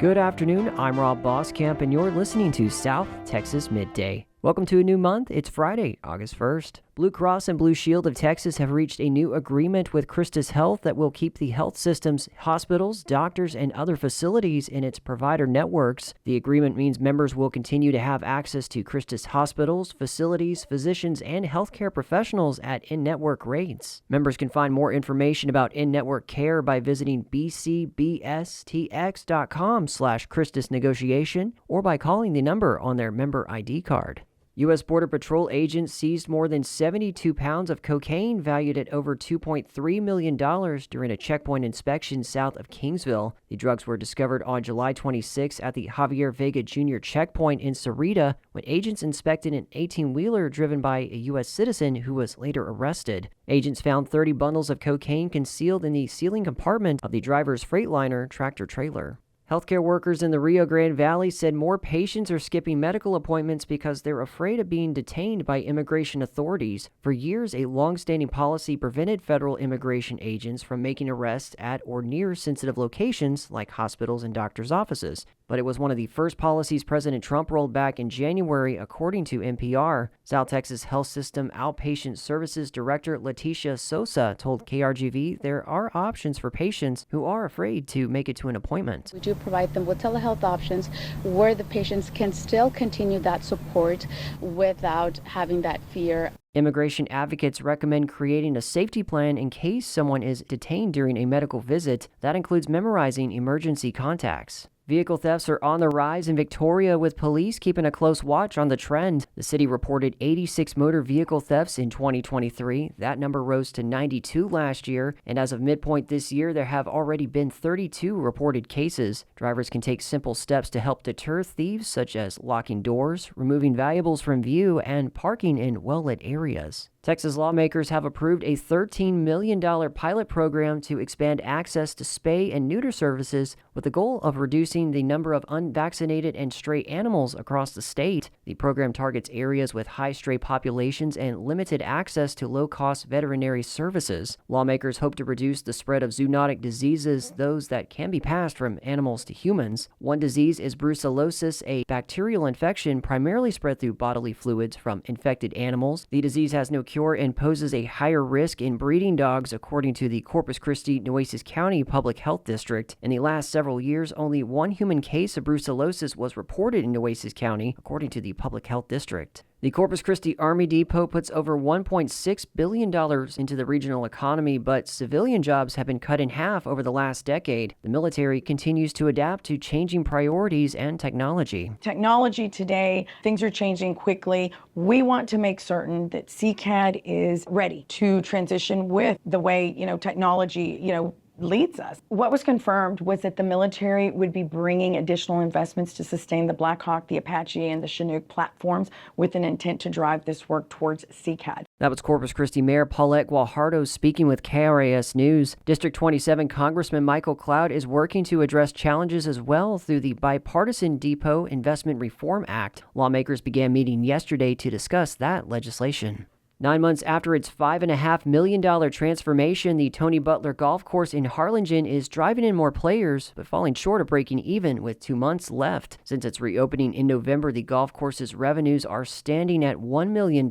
Good afternoon, I'm Rob Boskamp, and you're listening to South Texas Midday. Welcome to a new month. It's Friday, August 1st. Blue Cross and Blue Shield of Texas have reached a new agreement with CHRISTUS Health that will keep the health system's hospitals, doctors, and other facilities in its provider networks. The agreement means members will continue to have access to CHRISTUS hospitals, facilities, physicians, and healthcare professionals at in-network rates. Members can find more information about in-network care by visiting bcbstx.com/CHRISTUS negotiation or by calling the number on their member ID card. U.S. Border Patrol agents seized more than 72 pounds of cocaine valued at over $2.3 million during a checkpoint inspection south of Kingsville. The drugs were discovered on July 26 at the Javier Vega Jr. checkpoint in Sarita when agents inspected an 18-wheeler driven by a U.S. citizen who was later arrested. Agents found 30 bundles of cocaine concealed in the ceiling compartment of the driver's Freightliner tractor-trailer. Healthcare workers in the Rio Grande Valley said more patients are skipping medical appointments because they're afraid of being detained by immigration authorities. For years, a long-standing policy prevented federal immigration agents from making arrests at or near sensitive locations like hospitals and doctors' offices. But it was one of the first policies President Trump rolled back in January, according to NPR. South Texas Health System Outpatient Services Director Leticia Sosa told KRGV there are options for patients who are afraid to make it to an appointment. We do provide them with telehealth options where the patients can still continue that support without having that fear. Immigration advocates recommend creating a safety plan in case someone is detained during a medical visit. That includes memorizing emergency contacts. Vehicle thefts are on the rise in Victoria, with police keeping a close watch on the trend. The city reported 86 motor vehicle thefts in 2023. That number rose to 92 last year, and as of midpoint this year, there have already been 32 reported cases. Drivers can take simple steps to help deter thieves, such as locking doors, removing valuables from view, and parking in well-lit areas. Texas lawmakers have approved a $13 million pilot program to expand access to spay and neuter services with the goal of reducing the number of unvaccinated and stray animals across the state. The program targets areas with high stray populations and limited access to low-cost veterinary services. Lawmakers hope to reduce the spread of zoonotic diseases, those that can be passed from animals to humans. One disease is brucellosis, a bacterial infection primarily spread through bodily fluids from infected animals. The disease has no cure and poses a higher risk in breeding dogs, according to the Corpus Christi Nueces County Public Health District. In the last several years, only one human case of brucellosis was reported in Nueces County, according to the Public Health District. The Corpus Christi Army Depot puts over $1.6 billion into the regional economy, but civilian jobs have been cut in half over the last decade. The military continues to adapt to changing priorities and technology. Technology today, things are changing quickly. We want to make certain that CCAD is ready to transition with the way, technology, leads us. What was confirmed was that the military would be bringing additional investments to sustain the Black Hawk, the Apache, and the Chinook platforms with an intent to drive this work towards CCAD. That was Corpus Christi Mayor Paulette Guajardo speaking with KRAS News. District 27 Congressman Michael Cloud is working to address challenges as well through the bipartisan Depot Investment Reform Act. Lawmakers began meeting yesterday to discuss that legislation. 9 months after its $5.5 million transformation, the Tony Butler Golf Course in Harlingen is driving in more players, but falling short of breaking even with 2 months left. Since its reopening in November, the golf course's revenues are standing at $1 million.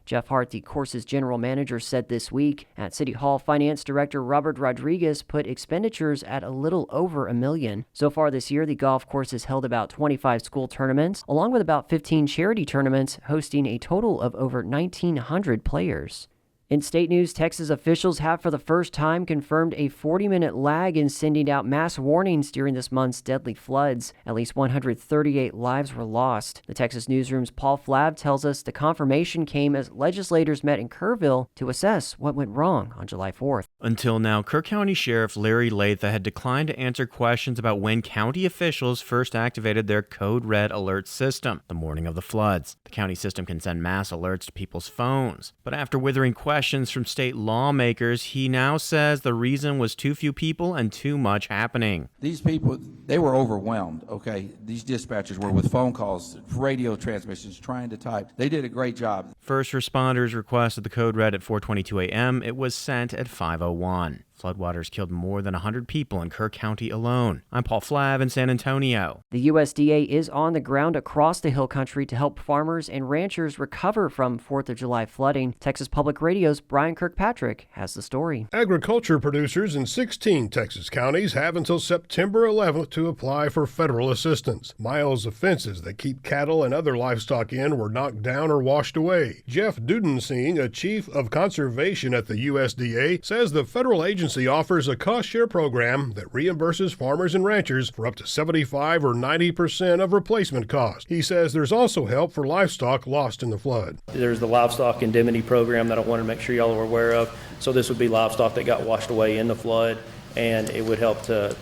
Jeff Hart, the course's general manager, said this week. At City Hall, Finance Director Robert Rodriguez put expenditures at a little over $1 million. So far this year, the golf course has held about 25 school tournaments, along with about 15 charity tournaments, hosting a total of over 1,900 players. In state news, Texas officials have for the first time confirmed a 40-minute lag in sending out mass warnings during this month's deadly floods. At least 138 lives were lost. The Texas Newsroom's Paul Flab tells us the confirmation came as legislators met in Kerrville to assess what went wrong on July 4th. Until now, Kerr County Sheriff Larry Latha had declined to answer questions about when county officials first activated their Code Red alert system the morning of the floods. The county system can send mass alerts to people's phones. But after withering questions from state lawmakers, he now says the reason was too few people and too much happening. These people, they were overwhelmed, okay? These dispatchers were with phone calls, radio transmissions, trying to type. They did a great job. First responders requested the Code Red at 4:22 a.m. It was sent at 5:01. Floodwaters killed more than 100 people in Kerr County alone. I'm Paul Flav in San Antonio. The USDA is on the ground across the Hill Country to help farmers and ranchers recover from 4th of July flooding. Texas Public Radio's Brian Kirkpatrick has the story. Agriculture producers in 16 Texas counties have until September 11th to apply for federal assistance. Miles of fences that keep cattle and other livestock in were knocked down or washed away. Jeff Dudensing, a chief of conservation at the USDA, says the federal agency offers a cost-share program that reimburses farmers and ranchers for up to 75 or 90% of replacement cost. He says there's also help for livestock lost in the flood. There's the livestock indemnity program that I wanted to make sure y'all are aware of. So this would be livestock that got washed away in the flood, and it would help to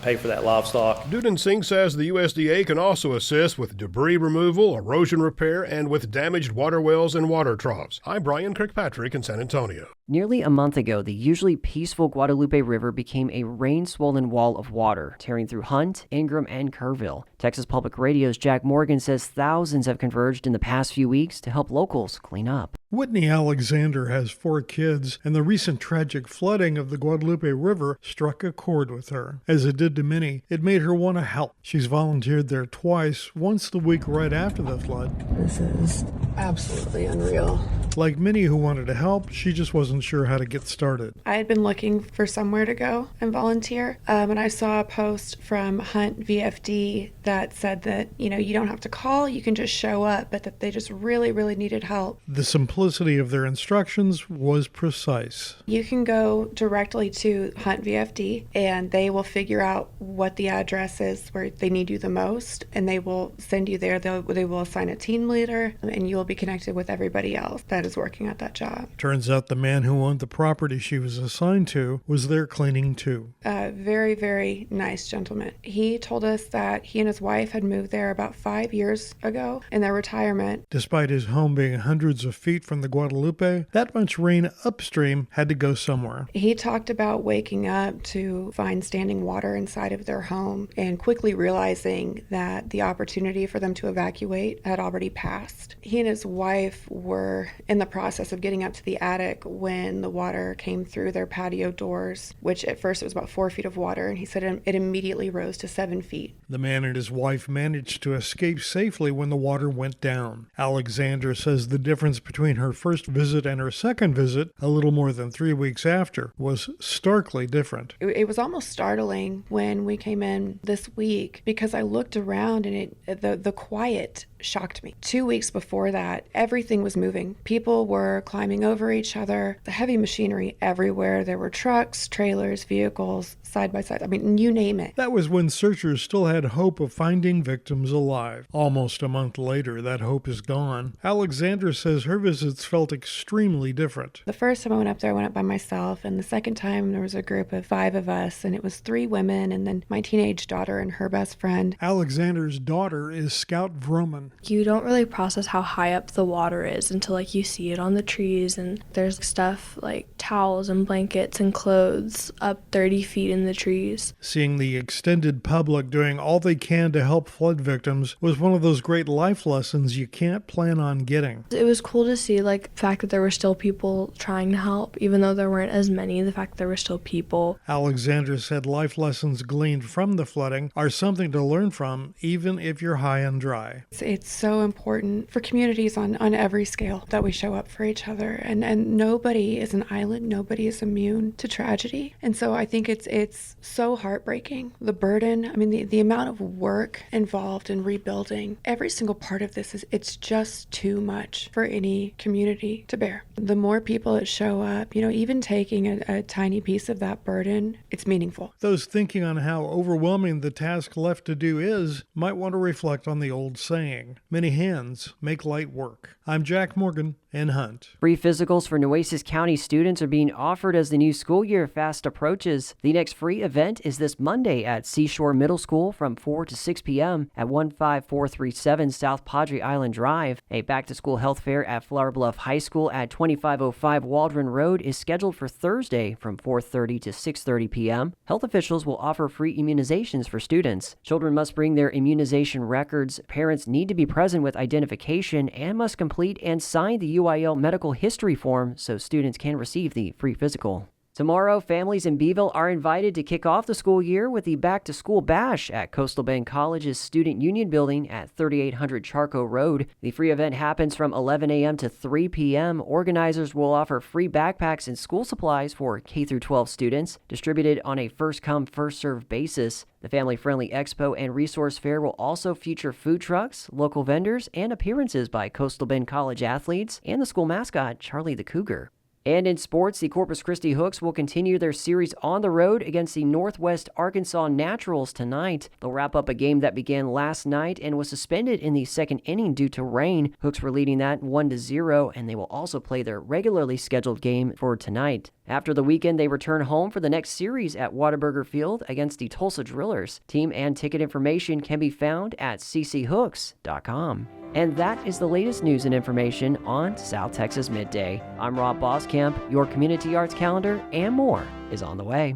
pay for that livestock. Dudensing says the USDA can also assist with debris removal, erosion repair, and with damaged water wells and water troughs. I'm Brian Kirkpatrick in San Antonio. Nearly a month ago, the usually peaceful Guadalupe River became a rain-swollen wall of water, tearing through Hunt, Ingram, and Kerrville. Texas Public Radio's Jack Morgan says thousands have converged in the past few weeks to help locals clean up. Whitney Alexander has 4 kids, and the recent tragic flooding of the Guadalupe River struck a chord with her. As it did to many, it made her want to help. She's volunteered there twice, once the week right after the flood. This is absolutely unreal. Like many who wanted to help, she just wasn't sure how to get started. I had been looking for somewhere to go and volunteer, and I saw a post from Hunt VFD that said that, you don't have to call, you can just show up, but that they just really, really needed help. The simplicity of their instructions was precise. You can go directly to Hunt VFD, and they will figure out what the address is where they need you the most, and they will send you there. They will assign a team leader, and you will be connected with everybody else that is working at that job. Turns out the man who owned the property she was assigned to was there cleaning too. A very, very nice gentleman. He told us that he and his wife had moved there about 5 years ago in their retirement. Despite his home being hundreds of feet from the Guadalupe, that much rain upstream had to go somewhere. He talked about waking up to find standing water inside of their home and quickly realizing that the opportunity for them to evacuate had already passed. He and his wife were in the process of getting up to the attic when the water came through their patio doors, which at first it was about 4 feet of water, and he said it immediately rose to 7 feet. The man and his wife managed to escape safely when the water went down. Alexander says the difference between her first visit and her second visit, a little more than 3 weeks after, was starkly different. It was almost startling when we came in this week because I looked around and the quiet shocked me. 2 weeks before that, everything was moving. People were climbing over each other, the heavy machinery everywhere. There were trucks, trailers, vehicles, side by side. I mean, you name it. That was when searchers still had hope of finding victims alive. Almost a month later, that hope is gone. Alexander says her visits felt extremely different. The first time I went up there, I went up by myself, and the second time there was a group of 5 of us, and it was 3 women, and then my teenage daughter and her best friend. Alexander's daughter is Scout Vroman. You don't really process how high up the water is until you see it on the trees, and there's stuff like towels and blankets and clothes up 30 feet in the trees. Seeing the extended public doing all they can to help flood victims was one of those great life lessons you can't plan on getting. It was cool to see the fact that there were still people trying to help, even though there weren't as many, the fact that there were still people. Alexander said life lessons gleaned from the flooding are something to learn from, even if you're high and dry. It's so important for communities on every scale that we show up for each other, and nobody is an island, nobody is immune to tragedy. And so I think it's so heartbreaking. The burden, the amount of work involved in rebuilding, every single part of this it's just too much for any community to bear. The more people that show up, even taking a tiny piece of that burden, it's meaningful. Those thinking on how overwhelming the task left to do is might want to reflect on the old saying, many hands make light work. I'm Jack Morgan in Hunt. Free physicals for Nueces County students are being offered as the new school year fast approaches. The next free event is this Monday at Seashore Middle School from 4 to 6 p.m. at 15437 South Padre Island Drive. A back-to-school health fair at Flour Bluff High School at 2505 Waldron Road is scheduled for Thursday from 4:30 to 6:30 p.m. Health officials will offer free immunizations for students. Children must bring their immunization records. Parents need to be present with identification and must complete and sign the UIL medical history form so students can receive the free physical. Tomorrow, families in Beeville are invited to kick off the school year with the Back to School Bash at Coastal Bend College's Student Union Building at 3800 Charco Road. The free event happens from 11 a.m. to 3 p.m. Organizers will offer free backpacks and school supplies for K-12 students, distributed on a first-come, first-served basis. The family-friendly expo and resource fair will also feature food trucks, local vendors, and appearances by Coastal Bend College athletes and the school mascot, Charlie the Cougar. And in sports, the Corpus Christi Hooks will continue their series on the road against the Northwest Arkansas Naturals tonight. They'll wrap up a game that began last night and was suspended in the second inning due to rain. Hooks were leading that 1-0, and they will also play their regularly scheduled game for tonight. After the weekend, they return home for the next series at Whataburger Field against the Tulsa Drillers. Team and ticket information can be found at cchooks.com. And that is the latest news and information on South Texas Midday. I'm Rob Boskamp. Your community arts calendar and more is on the way.